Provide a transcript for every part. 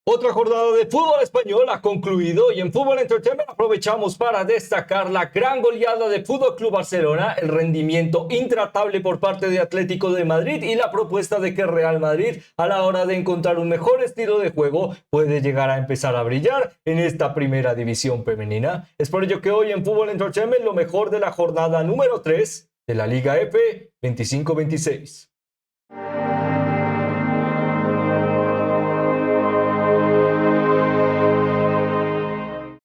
Otra jornada de fútbol español ha concluido y en Fútbol Entertainment aprovechamos para destacar la gran goleada de Fútbol Club Barcelona, el rendimiento intratable por parte de Atlético de Madrid y la propuesta de que Real Madrid, a la hora de encontrar un mejor estilo de juego, puede llegar a empezar a brillar en esta primera división femenina. Es por ello que hoy en Fútbol Entertainment lo mejor de la jornada número 3 de la Liga F 25-26.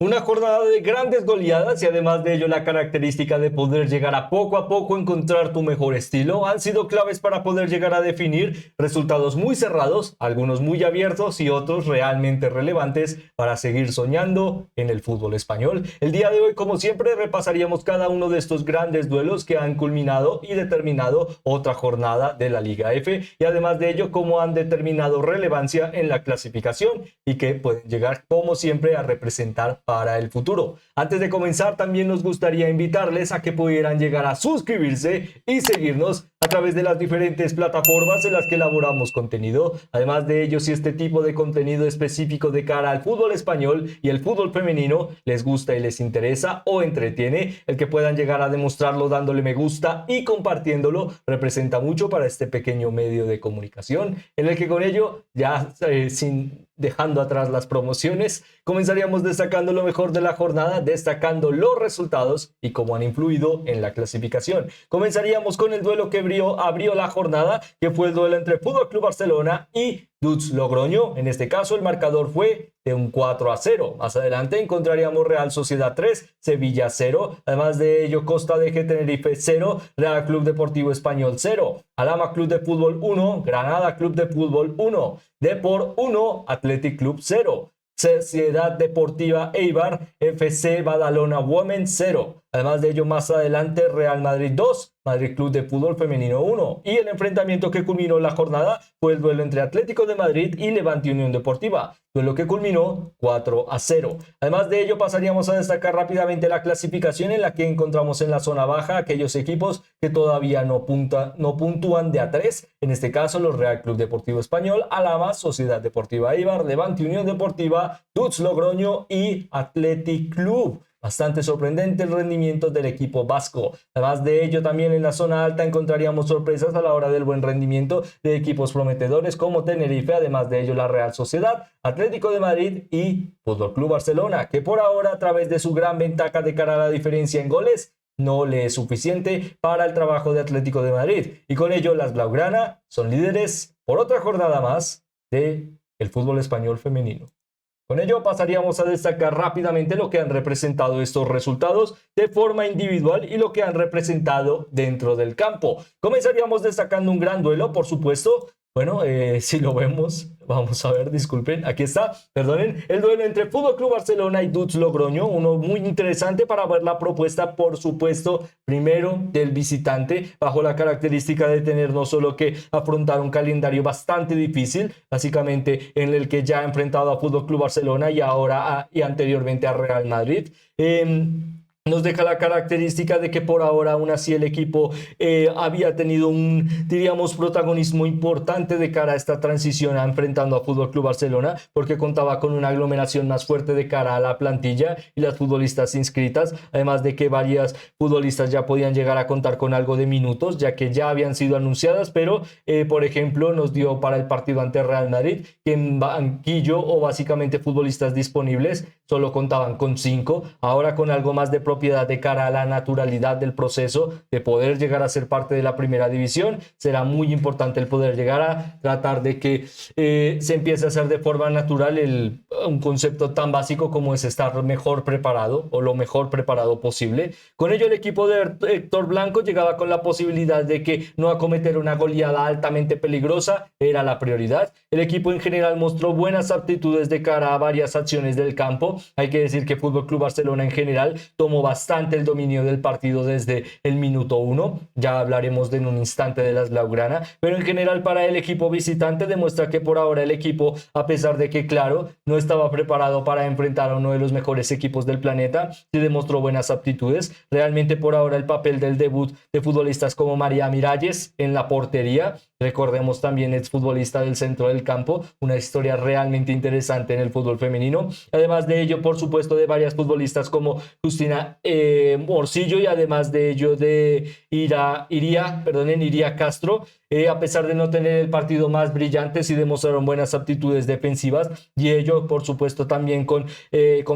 Una jornada de grandes goleadas y además de ello la característica de poder llegar a poco encontrar tu mejor estilo han sido claves para poder llegar a definir resultados muy cerrados, algunos muy abiertos y otros realmente relevantes para seguir soñando en el fútbol español. El día de hoy, como siempre, repasaríamos cada uno de estos grandes duelos que han culminado y determinado otra jornada de la Liga F y además de ello cómo han determinado relevancia en la clasificación y que pueden llegar como siempre a representar para el futuro. Antes de comenzar, también nos gustaría invitarles a que pudieran llegar a suscribirse y seguirnos a través de las diferentes plataformas en las que elaboramos contenido. Además de ello, si este tipo de contenido específico de cara al fútbol español y el fútbol femenino les gusta y les interesa o entretiene, el que puedan llegar a demostrarlo dándole me gusta y compartiéndolo representa mucho para este pequeño medio de comunicación, en el que con ello, ya sin dejando atrás las promociones, comenzaríamos destacando lo mejor de la jornada, destacando los resultados y cómo han influido en la clasificación. Comenzaríamos con el duelo que abrió la jornada, que fue el duelo entre Fútbol Club Barcelona y Duts Logroño. En este caso el marcador fue de un 4-0. Más adelante encontraríamos Real Sociedad 3, Sevilla 0. Además de ello, Costa de Tenerife 0, Real Club Deportivo Español 0, Alhama Club de Fútbol 1, Granada Club de Fútbol 1, Depor 1, Athletic Club 0, Sociedad Deportiva Eibar, FC Badalona Women 0. Además de ello, más adelante, Real Madrid 2, Madrid Club de Fútbol Femenino 1. Y el enfrentamiento que culminó la jornada fue el duelo entre Atlético de Madrid y Levante Unión Deportiva, duelo que culminó 4-0. Además de ello, pasaríamos a destacar rápidamente la clasificación en la que encontramos en la zona baja aquellos equipos que todavía no puntúan de A3. En este caso, los Real Club Deportivo Español, Alhama, Sociedad Deportiva Eibar, Levante Unión Deportiva, Duts Logroño y Athletic Club. Bastante sorprendente el rendimiento del equipo vasco. Además de ello, también en la zona alta encontraríamos sorpresas a la hora del buen rendimiento de equipos prometedores como Tenerife, además de ello la Real Sociedad, Atlético de Madrid y Fútbol Club Barcelona, que por ahora a través de su gran ventaja de cara a la diferencia en goles, no le es suficiente para el trabajo de Atlético de Madrid. Y con ello las Blaugrana son líderes por otra jornada más del fútbol español femenino. Con ello pasaríamos a destacar rápidamente lo que han representado estos resultados de forma individual y lo que han representado dentro del campo. Comenzaríamos destacando un gran duelo, por supuesto. Bueno, si lo vemos, vamos a ver, disculpen, aquí está, perdonen, el duelo entre Fútbol Club Barcelona y Duts Logroño, uno muy interesante para ver la propuesta, por supuesto, primero del visitante, bajo la característica de tener no solo que afrontar un calendario bastante difícil, básicamente en el que ya ha enfrentado a Fútbol Club Barcelona y ahora y anteriormente a Real Madrid. Nos deja la característica de que por ahora aún así el equipo había tenido un, diríamos, protagonismo importante de cara a esta transición enfrentando a Fútbol Club Barcelona, porque contaba con una aglomeración más fuerte de cara a la plantilla y las futbolistas inscritas, además de que varias futbolistas ya podían llegar a contar con algo de minutos, ya que ya habían sido anunciadas, pero por ejemplo nos dio para el partido ante Real Madrid que en banquillo o básicamente futbolistas disponibles solo contaban con 5, ahora con algo más de propiedad de cara a la naturalidad del proceso de poder llegar a ser parte de la primera división. Será muy importante el poder llegar a tratar de que se empiece a hacer de forma natural un concepto tan básico como es estar mejor preparado o lo mejor preparado posible. Con ello el equipo de Héctor Blanco llegaba con la posibilidad de que no acometer una goleada altamente peligrosa era la prioridad. El equipo en general mostró buenas aptitudes de cara a varias acciones del campo. Hay que decir que Fútbol Club Barcelona en general tomó bastante el dominio del partido desde el minuto 1. Ya hablaremos en un instante de las Blaugrana, pero en general para el equipo visitante demuestra que por ahora el equipo, a pesar de que claro, no estaba preparado para enfrentar a uno de los mejores equipos del planeta, sí demostró buenas aptitudes. Realmente por ahora el papel del debut de futbolistas como María Miralles en la portería recordemos también exfutbolista del centro del campo, una historia realmente interesante en el fútbol femenino. Además de ello, por supuesto, de varias futbolistas como Justina Morcillo y además de ello de Iria Castro. A pesar de no tener el partido más brillante, sí demostraron buenas aptitudes defensivas y ello, por supuesto, también con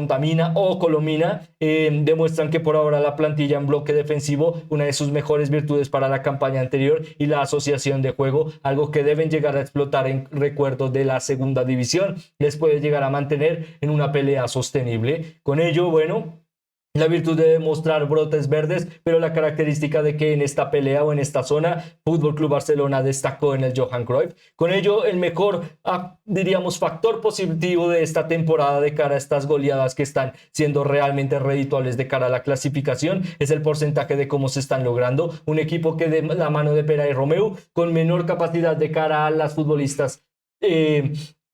Tamina o Colomina, demuestran que por ahora la plantilla en bloque defensivo, una de sus mejores virtudes para la campaña anterior y la asociación de juego, algo que deben llegar a explotar en recuerdo de la segunda división, les puede llegar a mantener en una pelea sostenible. Con ello, bueno, la virtud de demostrar brotes verdes, pero la característica de que en esta pelea o en esta zona, Fútbol Club Barcelona destacó en el Johan Cruyff. Con ello, el mejor, diríamos, factor positivo de esta temporada de cara a estas goleadas que están siendo realmente redituables de cara a la clasificación es el porcentaje de cómo se están logrando. Un equipo que de la mano de Pera y Romeu, con menor capacidad de cara a las futbolistas,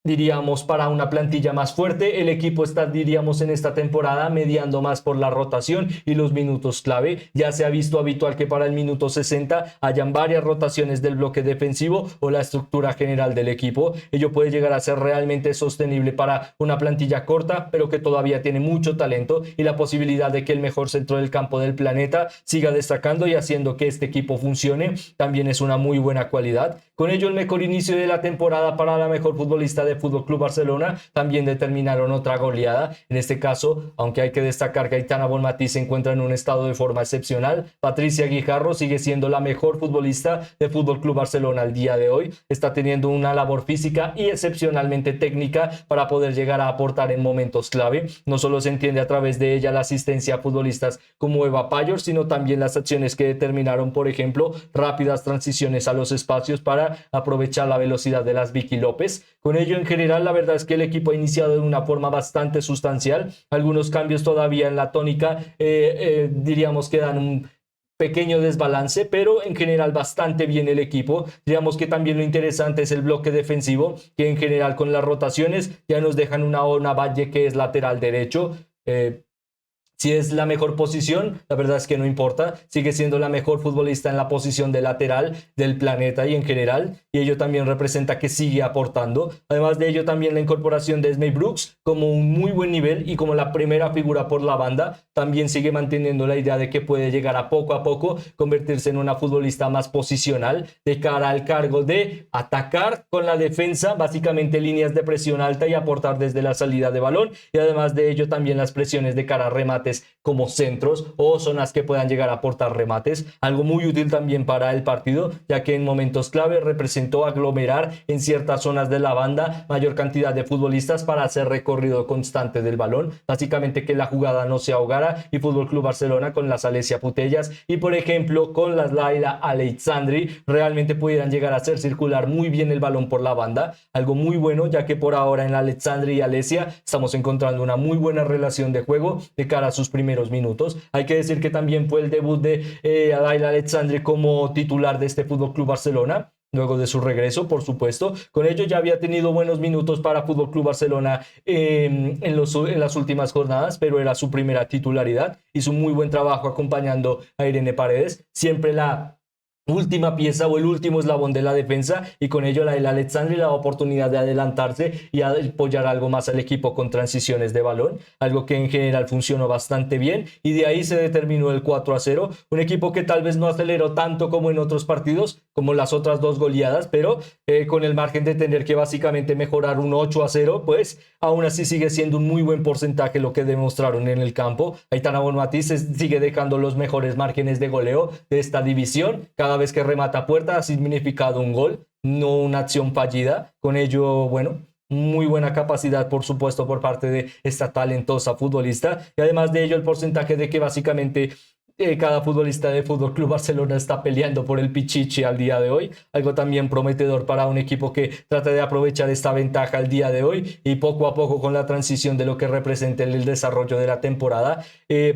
diríamos, para una plantilla más fuerte. El equipo está, diríamos, en esta temporada mediando más por la rotación y los minutos clave. Ya se ha visto habitual que para el minuto 60 hayan varias rotaciones del bloque defensivo o la estructura general del equipo. Ello puede llegar a ser realmente sostenible para una plantilla corta, pero que todavía tiene mucho talento y la posibilidad de que el mejor centro del campo del planeta siga destacando y haciendo que este equipo funcione también es una muy buena cualidad. Con ello, el mejor inicio de la temporada para la mejor futbolista de Fútbol Club Barcelona también determinaron otra goleada. En este caso, aunque hay que destacar que Aitana Bonmatí se encuentra en un estado de forma excepcional, Patricia Guijarro sigue siendo la mejor futbolista de Fútbol Club Barcelona al día de hoy. Está teniendo una labor física y excepcionalmente técnica para poder llegar a aportar en momentos clave. No solo se entiende a través de ella la asistencia a futbolistas como Eva Payor, sino también las acciones que determinaron, por ejemplo, rápidas transiciones a los espacios para aprovechar la velocidad de las Vicky López. Con ello, en general, la verdad es que el equipo ha iniciado de una forma bastante sustancial. Algunos cambios todavía en la tónica, diríamos que dan un pequeño desbalance, pero en general bastante bien el equipo. Digamos que también lo interesante es el bloque defensivo, que en general con las rotaciones ya nos dejan una Valle que es lateral derecho. Si es la mejor posición, la verdad es que no importa. Sigue siendo la mejor futbolista en la posición de lateral del planeta y en general. Y ello también representa que sigue aportando. Además de ello, también la incorporación de Esme Brooks como un muy buen nivel y como la primera figura por la banda, también sigue manteniendo la idea de que puede llegar a poco convertirse en una futbolista más posicional de cara al cargo de atacar con la defensa, básicamente líneas de presión alta y aportar desde la salida de balón. Y además de ello, también las presiones de cara a remates como centros o zonas que puedan llegar a aportar remates, algo muy útil también para el partido, ya que en momentos clave representó aglomerar en ciertas zonas de la banda mayor cantidad de futbolistas para hacer recorrido constante del balón, básicamente que la jugada no se ahogara. Y Fútbol Club Barcelona con las Alessia Putellas y por ejemplo con las Laila Aleixandri realmente pudieran llegar a hacer circular muy bien el balón por la banda, algo muy bueno, ya que por ahora en Aleixandri y Alessia estamos encontrando una muy buena relación de juego de cara a sus primeros minutos. Hay que decir que también fue el debut de Laila Aleixandri como titular de este Fútbol Club Barcelona luego de su regreso, por supuesto. Con ello ya había tenido buenos minutos para Fútbol Club Barcelona en las últimas jornadas, pero era su primera titularidad. Hizo un muy buen trabajo acompañando a Irene Paredes, siempre la última pieza o el último eslabón de la defensa, y con ello la Aleixandri la oportunidad de adelantarse y apoyar algo más al equipo con transiciones de balón, algo que en general funcionó bastante bien, y de ahí se determinó el 4-0, un equipo que tal vez no aceleró tanto como en otros partidos, como las otras dos goleadas, pero con el margen de tener que básicamente mejorar un 8-0, pues aún así sigue siendo un muy buen porcentaje lo que demostraron en el campo. Aitana Bonmatí sigue dejando los mejores márgenes de goleo de esta división. Cada vez que remata a puerta ha significado un gol, no una acción fallida. Con ello, bueno, muy buena capacidad, por supuesto, por parte de esta talentosa futbolista. Y además de ello, el porcentaje de que básicamente cada futbolista de Fútbol Club Barcelona está peleando por el pichichi al día de hoy, algo también prometedor para un equipo que trata de aprovechar esta ventaja al día de hoy y poco a poco con la transición de lo que representa el desarrollo de la temporada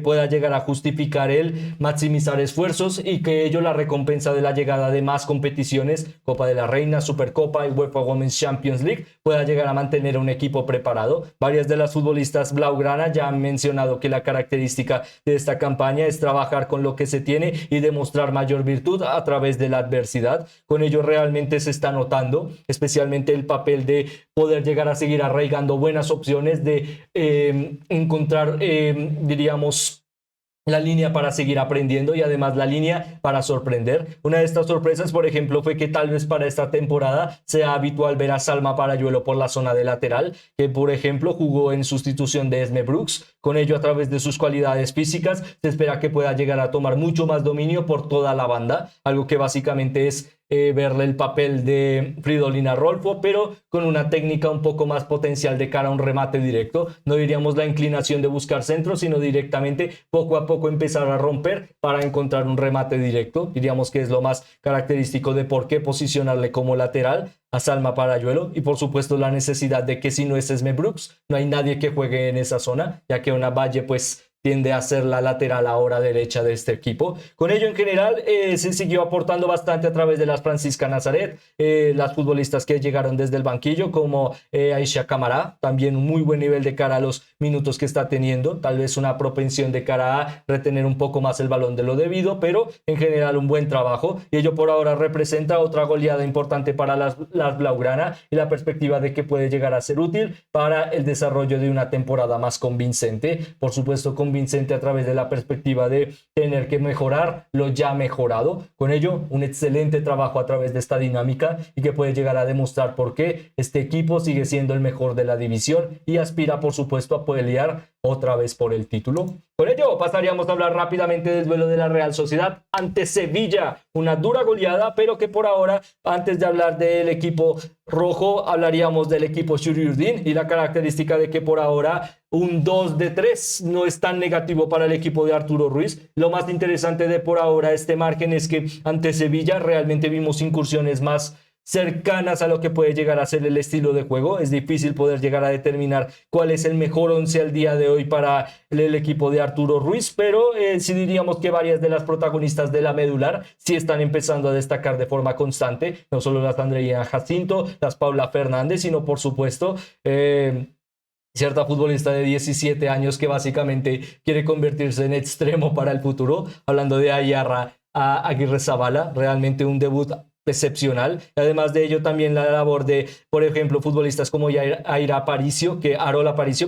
pueda llegar a justificar el maximizar esfuerzos y que ello la recompensa de la llegada de más competiciones, Copa de la Reina, Supercopa y UEFA Women's Champions League, pueda llegar a mantener a un equipo preparado. Varias de las futbolistas blaugrana ya han mencionado que la característica de esta campaña es trabajar trabajar con lo que se tiene y demostrar mayor virtud a través de la adversidad. Con ello realmente se está notando, especialmente el papel de poder llegar a seguir arraigando buenas opciones, de encontrar, diríamos, la línea para seguir aprendiendo y además la línea para sorprender. Una de estas sorpresas, por ejemplo, fue que tal vez para esta temporada sea habitual ver a Salma Parayuelo por la zona de lateral, que por ejemplo jugó en sustitución de Esme Brooks. Con ello, a través de sus cualidades físicas, se espera que pueda llegar a tomar mucho más dominio por toda la banda, algo que básicamente es verle el papel de Fridolina Rolfo, pero con una técnica un poco más potencial de cara a un remate directo. No diríamos la inclinación de buscar centro, sino directamente poco a poco empezar a romper para encontrar un remate directo. Diríamos que es lo más característico de por qué posicionarle como lateral a Salma Parayuelo, y por supuesto la necesidad de que si no es Esme Brooks, no hay nadie que juegue en esa zona, ya que una Valle pues tiende a ser la lateral ahora derecha de este equipo. Con ello en general se siguió aportando bastante a través de las Francisca Nazaret, las futbolistas que llegaron desde el banquillo como Aisha Camará, también un muy buen nivel de cara a los minutos que está teniendo, tal vez una propensión de cara a retener un poco más el balón de lo debido, pero en general un buen trabajo, y ello por ahora representa otra goleada importante para las Blaugrana y la perspectiva de que puede llegar a ser útil para el desarrollo de una temporada más convincente. Por supuesto, convincente a través de la perspectiva de tener que mejorar lo ya mejorado. Con ello, un excelente trabajo a través de esta dinámica y que puede llegar a demostrar por qué este equipo sigue siendo el mejor de la división y aspira, por supuesto, a pelear otra vez por el título. Con ello pasaríamos a hablar rápidamente del duelo de la Real Sociedad ante Sevilla, una dura goleada, pero que por ahora, antes de hablar del equipo rojo, hablaríamos del equipo Şuriurdin y la característica de que por ahora un 2-3 no es tan negativo para el equipo de Arturo Ruiz. Lo más interesante de por ahora este margen es que ante Sevilla realmente vimos incursiones más cercanas a lo que puede llegar a ser el estilo de juego. Es difícil poder llegar a determinar cuál es el mejor once al día de hoy para el equipo de Arturo Ruiz, pero sí diríamos que varias de las protagonistas de la medular sí están empezando a destacar de forma constante, no solo las Andreina Jacinto, las Paula Fernández, sino por supuesto cierta futbolista de 17 años que básicamente quiere convertirse en extremo para el futuro, hablando de Ayarra Aguirre Zabala, realmente un debut excepcional. Además de ello, también la labor de, por ejemplo, futbolistas como Arola Aparicio,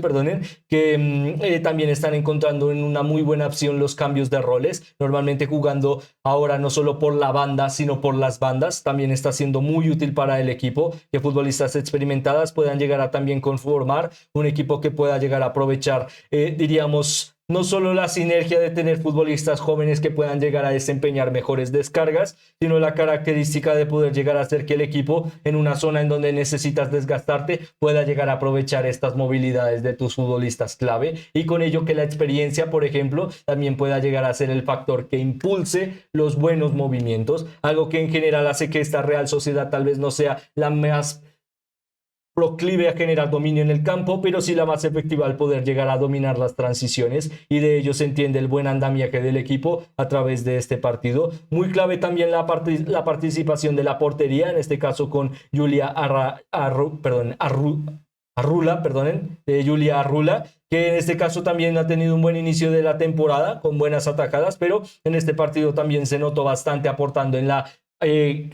perdonen, que también están encontrando en una muy buena opción los cambios de roles, normalmente jugando ahora no solo por la banda, sino por las bandas. También está siendo muy útil para el equipo que futbolistas experimentadas puedan llegar a también conformar un equipo que pueda llegar a aprovechar, diríamos, no solo la sinergia de tener futbolistas jóvenes que puedan llegar a desempeñar mejores descargas, sino la característica de poder llegar a hacer que el equipo en una zona en donde necesitas desgastarte pueda llegar a aprovechar estas movilidades de tus futbolistas clave, y con ello que la experiencia, por ejemplo, también pueda llegar a ser el factor que impulse los buenos movimientos, algo que en general hace que esta Real Sociedad tal vez no sea la más proclive a generar dominio en el campo, pero sí la más efectiva al poder llegar a dominar las transiciones, y de ello se entiende el buen andamiaje del equipo a través de este partido. Muy clave también la participación de la portería, en este caso con Julia Julia Arrula, que en este caso también ha tenido un buen inicio de la temporada con buenas atajadas, pero en este partido también se notó bastante aportando en la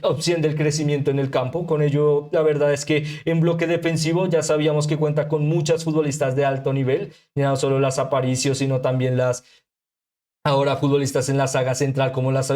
opción del crecimiento en el campo. Con ello, la verdad es que en bloque defensivo ya sabíamos que cuenta con muchas futbolistas de alto nivel, ya no solo las Aparicio, sino también las ahora futbolistas en la saga central como las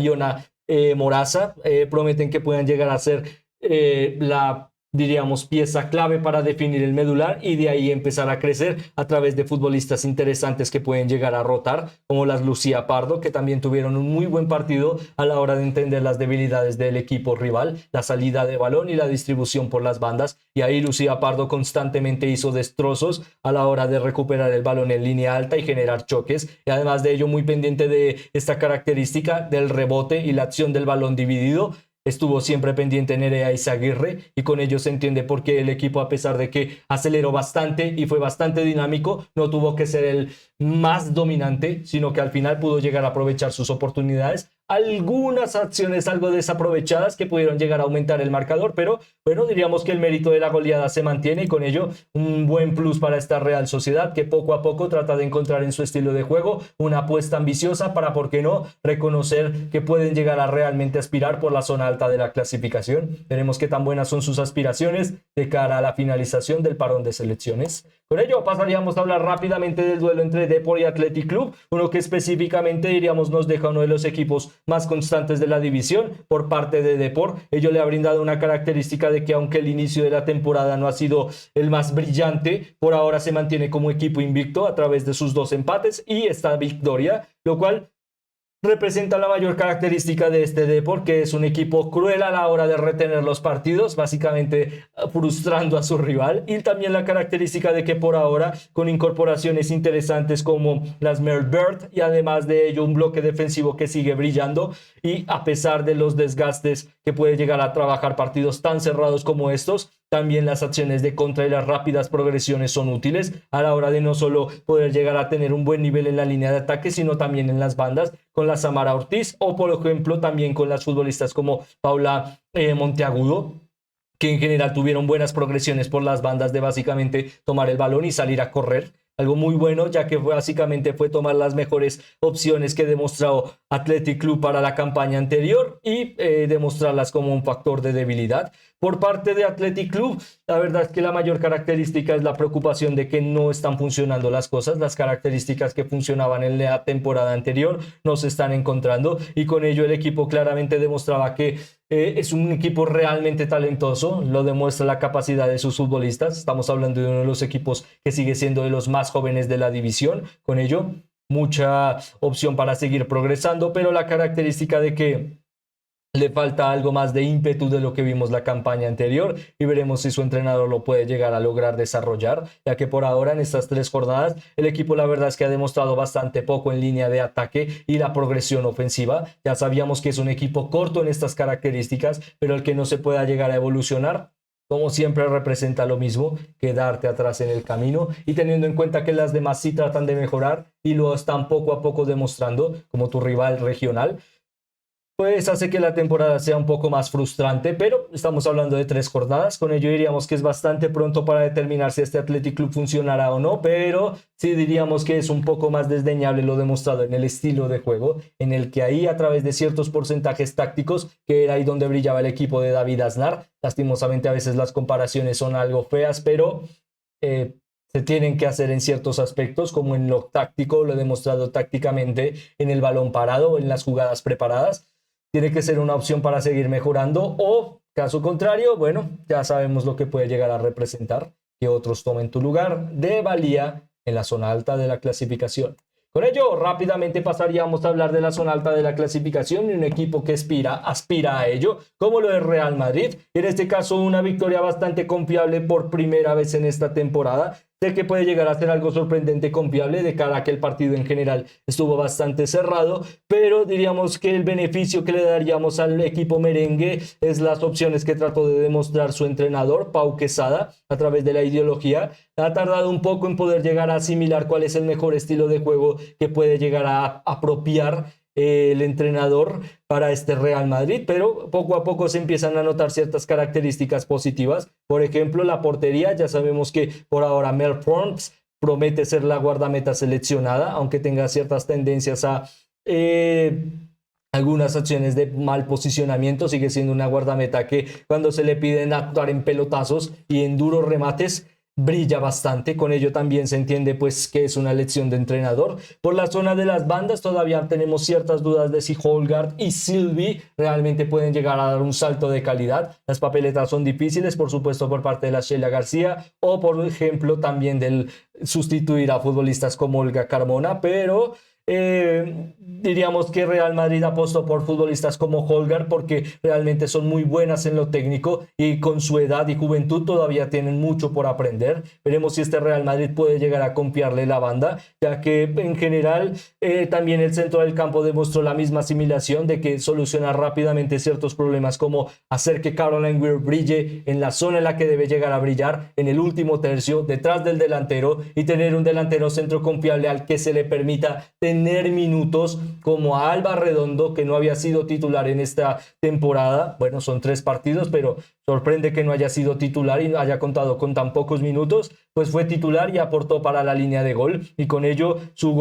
Iona Moraza, prometen que puedan llegar a ser la, diríamos, pieza clave para definir el medular y de ahí empezar a crecer a través de futbolistas interesantes que pueden llegar a rotar, como las Lucía Pardo, que también tuvieron un muy buen partido a la hora de entender las debilidades del equipo rival, la salida de balón y la distribución por las bandas, y ahí Lucía Pardo constantemente hizo destrozos a la hora de recuperar el balón en línea alta y generar choques, y además de ello muy pendiente de esta característica del rebote y la acción del balón dividido. Estuvo siempre pendiente Nerea Izaguirre, y con ello se entiende por qué el equipo, a pesar de que aceleró bastante y fue bastante dinámico, no tuvo que ser el más dominante, sino que al final pudo llegar a aprovechar sus oportunidades algunas acciones algo desaprovechadas que pudieron llegar a aumentar el marcador, pero bueno, diríamos que el mérito de la goleada se mantiene y con ello un buen plus para esta Real Sociedad que poco a poco trata de encontrar en su estilo de juego una apuesta ambiciosa para, ¿por qué no?, reconocer que pueden llegar a realmente aspirar por la zona alta de la clasificación. Veremos qué tan buenas son sus aspiraciones de cara a la finalización del parón de selecciones. Con ello pasaríamos a hablar rápidamente del duelo entre Depor y Athletic Club, uno que específicamente diríamos nos deja uno de los equipos más constantes de la división por parte de Depor. Ello le ha brindado una característica de que aunque el inicio de la temporada no ha sido el más brillante, por ahora se mantiene como equipo invicto a través de sus 2 empates y esta victoria, lo cual representa la mayor característica de este Depor, que es un equipo cruel a la hora de retener los partidos, básicamente frustrando a su rival, y también la característica de que por ahora con incorporaciones interesantes como las Bird y además de ello un bloque defensivo que sigue brillando, y a pesar de los desgastes que puede llegar a trabajar partidos tan cerrados como estos, también las acciones de contra y las rápidas progresiones son útiles a la hora de no solo poder llegar a tener un buen nivel en la línea de ataque, sino también en las bandas con la Samara Ortiz o por ejemplo también con las futbolistas como Paula Monteagudo, que en general tuvieron buenas progresiones por las bandas de básicamente tomar el balón y salir a correr. Algo muy bueno, ya que básicamente fue tomar las mejores opciones que demostró Athletic Club para la campaña anterior y demostrarlas como un factor de debilidad. Por parte de Athletic Club, la verdad es que la mayor característica es la preocupación de que no están funcionando las cosas. Las características que funcionaban en la temporada anterior no se están encontrando y con ello el equipo claramente demostraba que es un equipo realmente talentoso, lo demuestra la capacidad de sus futbolistas. Estamos hablando de uno de los equipos que sigue siendo de los más jóvenes de la división. Con ello, mucha opción para seguir progresando, pero la característica de que le falta algo más de ímpetu de lo que vimos la campaña anterior y veremos si su entrenador lo puede llegar a lograr desarrollar, ya que por ahora en estas 3 jornadas el equipo la verdad es que ha demostrado bastante poco en línea de ataque y la progresión ofensiva. Ya sabíamos que es un equipo corto en estas características, pero el que no se pueda llegar a evolucionar, como siempre, representa lo mismo, quedarte atrás en el camino, y teniendo en cuenta que las demás sí tratan de mejorar y lo están poco a poco demostrando, como tu rival regional, pues hace que la temporada sea un poco más frustrante, pero estamos hablando de 3 jornadas. Con ello diríamos que es bastante pronto para determinar si este Athletic Club funcionará o no, pero sí diríamos que es un poco más desdeñable lo demostrado en el estilo de juego, en el que ahí a través de ciertos porcentajes tácticos, que era ahí donde brillaba el equipo de David Aznar. Lastimosamente a veces las comparaciones son algo feas, pero se tienen que hacer en ciertos aspectos, como en lo táctico, lo he demostrado tácticamente en el balón parado o en las jugadas preparadas. Tiene que ser una opción para seguir mejorando o, caso contrario, bueno, ya sabemos lo que puede llegar a representar, que otros tomen tu lugar de valía en la zona alta de la clasificación. Con ello, rápidamente pasaríamos a hablar de la zona alta de la clasificación y un equipo que aspira a ello, como lo es Real Madrid. En este caso, una victoria bastante confiable por primera vez en esta temporada. Sé que puede llegar a ser algo sorprendente confiable de cara a que el partido en general estuvo bastante cerrado, pero diríamos que el beneficio que le daríamos al equipo merengue es las opciones que trató de demostrar su entrenador, Pau Quesada, a través de la ideología. Ha tardado un poco en poder llegar a asimilar cuál es el mejor estilo de juego que puede llegar a apropiar el entrenador para este Real Madrid, pero poco a poco se empiezan a notar ciertas características positivas. Por ejemplo, la portería, ya sabemos que por ahora Mel Forms promete ser la guardameta seleccionada, aunque tenga ciertas tendencias a algunas acciones de mal posicionamiento. Sigue siendo una guardameta que cuando se le piden actuar en pelotazos y en duros remates, brilla bastante. Con ello también se entiende pues que es una elección de entrenador. Por la zona de las bandas todavía tenemos ciertas dudas de si Holgard y Sylvie realmente pueden llegar a dar un salto de calidad. Las papeletas son difíciles, por supuesto, por parte de la Sheila García o por ejemplo también del sustituir a futbolistas como Olga Carmona, pero diríamos que Real Madrid apostó por futbolistas como Holgard porque realmente son muy buenas en lo técnico y con su edad y juventud todavía tienen mucho por aprender. Veremos si este Real Madrid puede llegar a confiarle la banda, ya que en general también el centro del campo demostró la misma asimilación de que soluciona rápidamente ciertos problemas, como hacer que Caroline Weir brille en la zona en la que debe llegar a brillar, en el último tercio, detrás del delantero, y tener un delantero centro confiable al que se le permita tener tener minutos, como a Alba Redondo, que no había sido titular en esta temporada. Bueno, son 3 partidos, pero sorprende que no haya sido titular y no haya contado con tan pocos minutos. Pues fue titular y aportó para la línea de gol, y con ello su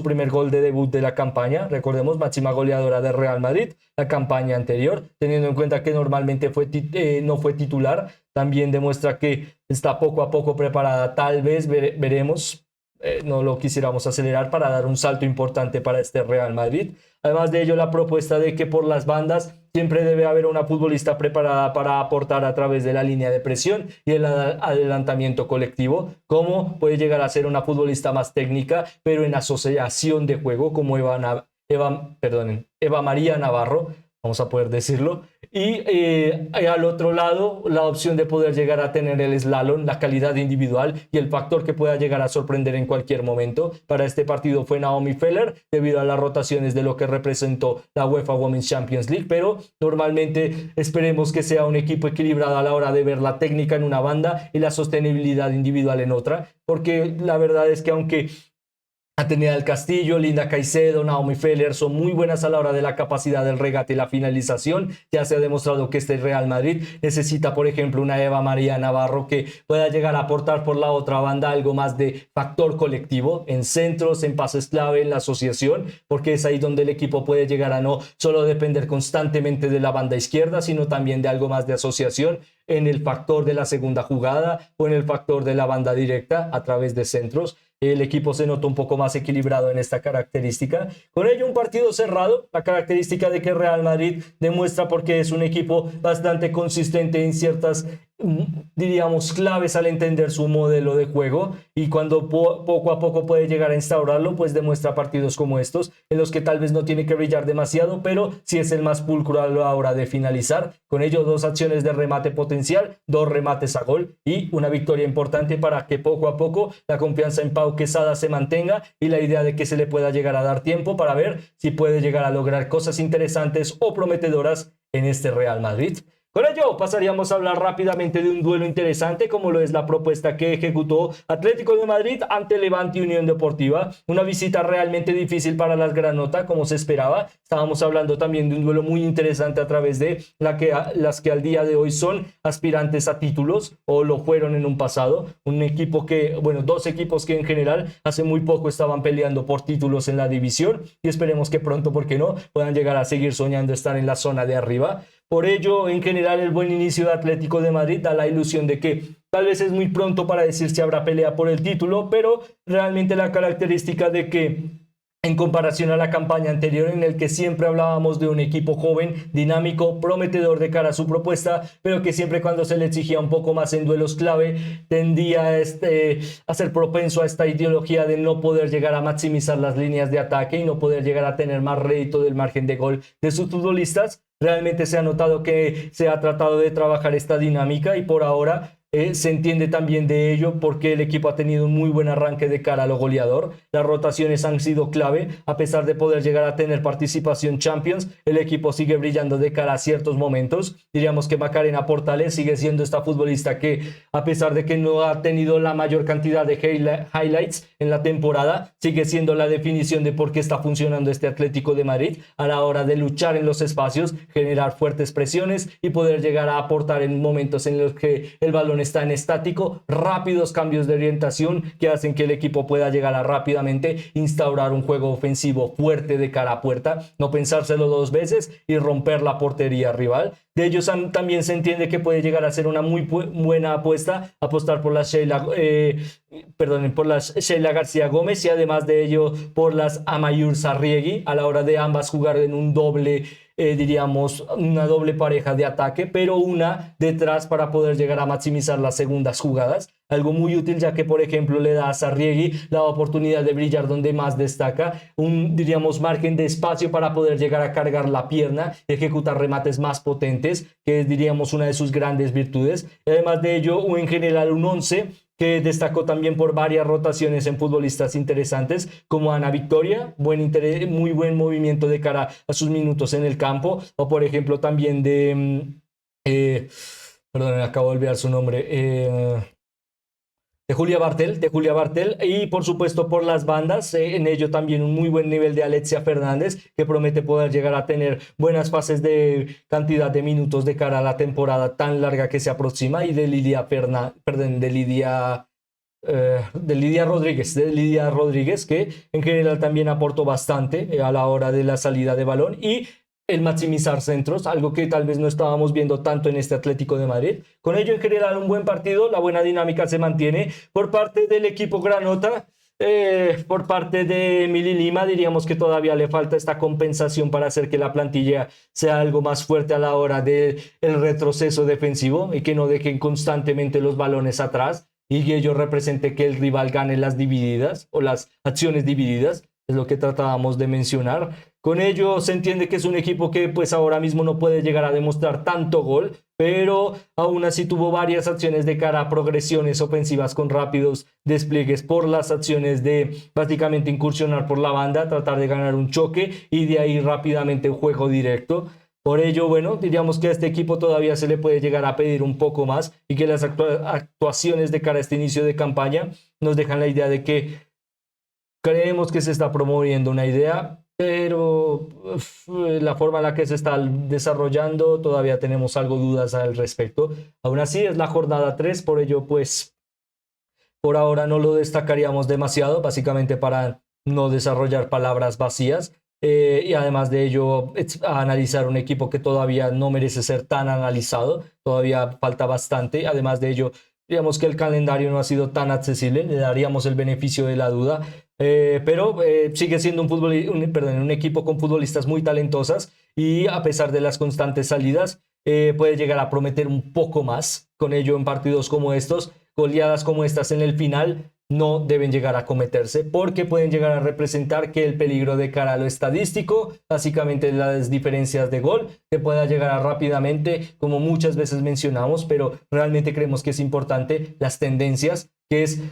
primer gol de debut de la campaña. Recordemos, máxima goleadora de Real Madrid la campaña anterior, teniendo en cuenta que normalmente no fue titular. También demuestra que está poco a poco preparada. Tal vez veremos, no lo quisiéramos acelerar, para dar un salto importante para este Real Madrid. Además de ello, la propuesta de que por las bandas siempre debe haber una futbolista preparada para aportar a través de la línea de presión y el adelantamiento colectivo, como puede llegar a ser una futbolista más técnica, pero en asociación de juego, como Eva María Navarro, vamos a poder decirlo. Y al otro lado, la opción de poder llegar a tener el slalom, la calidad individual y el factor que pueda llegar a sorprender en cualquier momento. Para este partido fue Naomi Feller, debido a las rotaciones de lo que representó la UEFA Women's Champions League, pero normalmente esperemos que sea un equipo equilibrado a la hora de ver la técnica en una banda y la sostenibilidad individual en otra, porque la verdad es que aunque Atenea del Castillo, Linda Caicedo, Naomi Feller son muy buenas a la hora de la capacidad del regate y la finalización, ya se ha demostrado que este Real Madrid necesita, por ejemplo, una Eva María Navarro que pueda llegar a aportar por la otra banda algo más de factor colectivo en centros, en pases clave, en la asociación, porque es ahí donde el equipo puede llegar a no solo depender constantemente de la banda izquierda, sino también de algo más de asociación en el factor de la segunda jugada o en el factor de la banda directa a través de centros. El equipo se notó un poco más equilibrado en esta característica. Con ello, un partido cerrado, la característica de que Real Madrid demuestra porque es un equipo bastante consistente en ciertas, diríamos, claves al entender su modelo de juego, y cuando poco a poco puede llegar a instaurarlo, pues demuestra partidos como estos, en los que tal vez no tiene que brillar demasiado, pero sí es el más pulcro a la hora de finalizar. Con ello, 2 acciones de remate potencial, 2 remates a gol y una victoria importante para que poco a poco la confianza en Pau Quesada se mantenga, y la idea de que se le pueda llegar a dar tiempo para ver si puede llegar a lograr cosas interesantes o prometedoras en este Real Madrid. Con ello pasaríamos a hablar rápidamente de un duelo interesante, como lo es la propuesta que ejecutó Atlético de Madrid ante Levante y Unión Deportiva. Una visita realmente difícil para las Granota, como se esperaba. Estábamos hablando también de un duelo muy interesante a través de las que al día de hoy son aspirantes a títulos, o lo fueron en un pasado. Un equipo que, bueno, 2 equipos que en general hace muy poco estaban peleando por títulos en la división, y esperemos que pronto, ¿por qué no?, puedan llegar a seguir soñando estar en la zona de arriba. Por ello, en general, el buen inicio de Atlético de Madrid da la ilusión de que tal vez es muy pronto para decir si habrá pelea por el título, pero realmente la característica de que, en comparación a la campaña anterior, en el que siempre hablábamos de un equipo joven, dinámico, prometedor de cara a su propuesta, pero que siempre cuando se le exigía un poco más en duelos clave, tendía a ser propenso a esta ideología de no poder llegar a maximizar las líneas de ataque y no poder llegar a tener más rédito del margen de gol de sus futbolistas. Realmente se ha notado que se ha tratado de trabajar esta dinámica, y por ahora se entiende también de ello porque el equipo ha tenido un muy buen arranque de cara a lo goleador. Las rotaciones han sido clave. A pesar de poder llegar a tener participación Champions, el equipo sigue brillando de cara a ciertos momentos. Diríamos que Macarena Portales sigue siendo esta futbolista que, a pesar de que no ha tenido la mayor cantidad de highlights en la temporada, sigue siendo la definición de por qué está funcionando este Atlético de Madrid a la hora de luchar en los espacios, generar fuertes presiones y poder llegar a aportar en momentos en los que el balón está en estático, rápidos cambios de orientación que hacen que el equipo pueda llegar a rápidamente instaurar un juego ofensivo fuerte de cara a puerta, no pensárselo 2 veces y romper la portería rival. De ellos también se entiende que puede llegar a ser una muy buena apuesta apostar por las Sheila García Gómez, y además de ello por las Amayur Sarriegui, a la hora de ambas jugar en un doble, diríamos una doble pareja de ataque, pero una detrás para poder llegar a maximizar las segundas jugadas. Algo muy útil, ya que por ejemplo le da a Sarriegui la oportunidad de brillar donde más destaca, un, diríamos, margen de espacio para poder llegar a cargar la pierna, ejecutar remates más potentes, que es, diríamos, una de sus grandes virtudes. Y además de ello, en general un 11 que destacó también por varias rotaciones en futbolistas interesantes como Ana Victoria, muy buen movimiento de cara a sus minutos en el campo, o por ejemplo también de perdón, acabo de olvidar su nombre, De Julia Bartel y por supuesto por las bandas, en ello también un muy buen nivel de Alexia Fernández que promete poder llegar a tener buenas fases de cantidad de minutos de cara a la temporada tan larga que se aproxima y de Lidia perdón, de Lidia Rodríguez, que en general también aportó bastante a la hora de la salida de balón y el maximizar centros, algo que tal vez no estábamos viendo tanto en este Atlético de Madrid. Con ello, en general, un buen partido, la buena dinámica se mantiene por parte del equipo Granota. Por parte de Emily Lima, diríamos que todavía le falta esta compensación para hacer que la plantilla sea algo más fuerte a la hora del retroceso defensivo y que no dejen constantemente los balones atrás y que ello represente que el rival gane las divididas o las acciones divididas, es lo que tratábamos de mencionar. Con ello se entiende que es un equipo que pues ahora mismo no puede llegar a demostrar tanto gol, pero aún así tuvo varias acciones de cara a progresiones ofensivas con rápidos despliegues por las acciones de básicamente incursionar por la banda, tratar de ganar un choque y de ahí rápidamente un juego directo. Por ello, bueno, diríamos que a este equipo todavía se le puede llegar a pedir un poco más y que las actuaciones de cara a este inicio de campaña nos dejan la idea de que creemos que se está promoviendo una idea, pero la forma en la que se está desarrollando todavía tenemos algo dudas al respecto. Aún así es la jornada 3, por ello pues por ahora no lo destacaríamos demasiado, básicamente para no desarrollar palabras vacías. Y además de ello, analizar un equipo que todavía no merece ser tan analizado, todavía falta bastante. Además de ello, digamos que el calendario no ha sido tan accesible, le daríamos el beneficio de la duda, pero sigue siendo un equipo con futbolistas muy talentosas y a pesar de las constantes salidas, puede llegar a prometer un poco más. Con ello, en partidos como estos, goleadas como estas en el final, no deben llegar a cometerse porque pueden llegar a representar que el peligro de cara a lo estadístico, básicamente las diferencias de gol, que pueda llegar a rápidamente, como muchas veces mencionamos, pero realmente creemos que es importante las tendencias, que es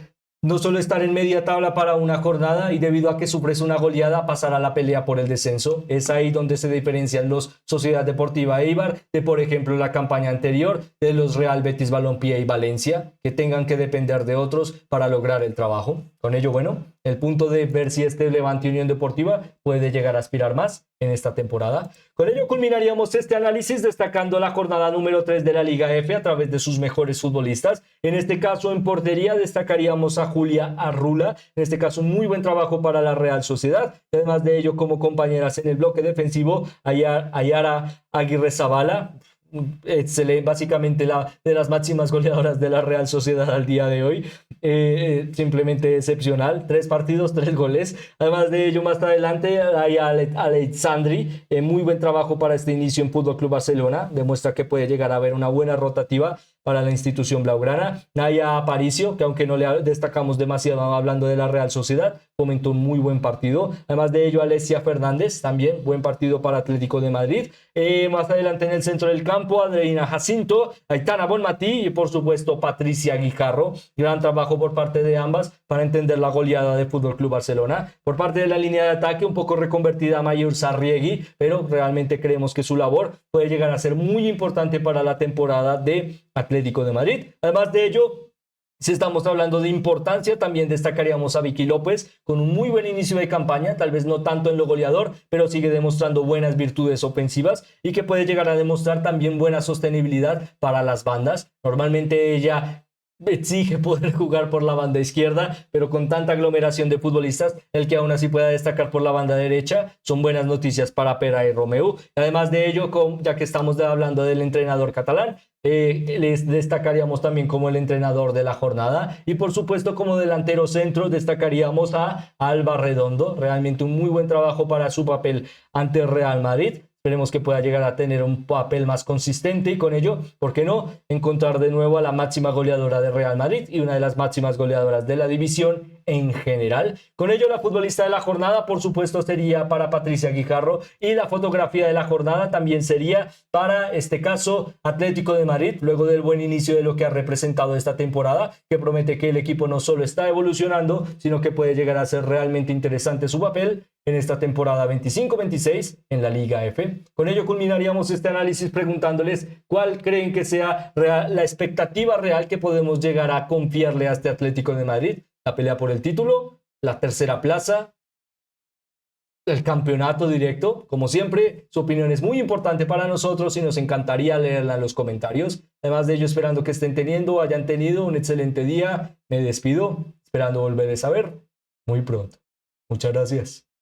no solo estar en media tabla para una jornada y debido a que sufres una goleada pasar a la pelea por el descenso. Es ahí donde se diferencian los Sociedad Deportiva Eibar de, por ejemplo, la campaña anterior de los Real Betis Balompié y Valencia, que tengan que depender de otros para lograr el trabajo. Con ello, bueno, el punto de ver si este Levante Unión Deportiva puede llegar a aspirar más en esta temporada. Con ello culminaríamos este análisis destacando la jornada número 3 de la Liga F a través de sus mejores futbolistas. En este caso, en portería destacaríamos a Julia Arrula, en este caso un muy buen trabajo para la Real Sociedad. Además de ello, como compañeras en el bloque defensivo, Ayara Aguirre Zabala, excelente, básicamente de las máximas goleadoras de la Real Sociedad al día de hoy, simplemente excepcional, 3 partidos, 3 goles. Además de ello, más adelante hay Alexandri, muy buen trabajo para este inicio en Fútbol Club Barcelona, demuestra que puede llegar a haber una buena rotativa para la institución blaugrana. Naya Aparicio, que aunque no le destacamos demasiado hablando de la Real Sociedad, comentó un muy buen partido. Además de ello, Alexia Fernández, también buen partido para Atlético de Madrid. Más adelante en el centro del campo, Andreina Jacinto, Aitana Bonmatí y por supuesto Patricia Guijarro. Gran trabajo por parte de ambas para entender la goleada de Fútbol Club Barcelona. Por parte de la línea de ataque, un poco reconvertida a Mayur Sarriegui, pero realmente creemos que su labor puede llegar a ser muy importante para la temporada de Atlético de Madrid. Además de ello, si estamos hablando de importancia, también destacaríamos a Vicky López con un muy buen inicio de campaña, tal vez no tanto en lo goleador, pero sigue demostrando buenas virtudes ofensivas y que puede llegar a demostrar también buena sostenibilidad para las bandas. Normalmente ella exige poder jugar por la banda izquierda, pero con tanta aglomeración de futbolistas, el que aún así pueda destacar por la banda derecha, son buenas noticias para Pera y Romeu. Además de ello, ya que estamos hablando del entrenador catalán, les destacaríamos también como el entrenador de la jornada y por supuesto como delantero centro destacaríamos a Alba Redondo, realmente un muy buen trabajo para su papel ante el Real Madrid. Esperemos que pueda llegar a tener un papel más consistente y con ello, ¿por qué no?, encontrar de nuevo a la máxima goleadora de Real Madrid y una de las máximas goleadoras de la división en general. Con ello, la futbolista de la jornada, por supuesto, sería para Patricia Guijarro, y la fotografía de la jornada también sería para, este caso, Atlético de Madrid, luego del buen inicio de lo que ha representado esta temporada, que promete que el equipo no solo está evolucionando, sino que puede llegar a ser realmente interesante su papel en esta temporada 25-26 en la Liga F. Con ello culminaríamos este análisis preguntándoles cuál creen que sea la expectativa real que podemos llegar a confiarle a este Atlético de Madrid: la pelea por el título, la tercera plaza, el campeonato directo. Como siempre, su opinión es muy importante para nosotros y nos encantaría leerla en los comentarios. Además de ello, esperando que estén teniendo o hayan tenido un excelente día, me despido, esperando volver a saber muy pronto. Muchas gracias.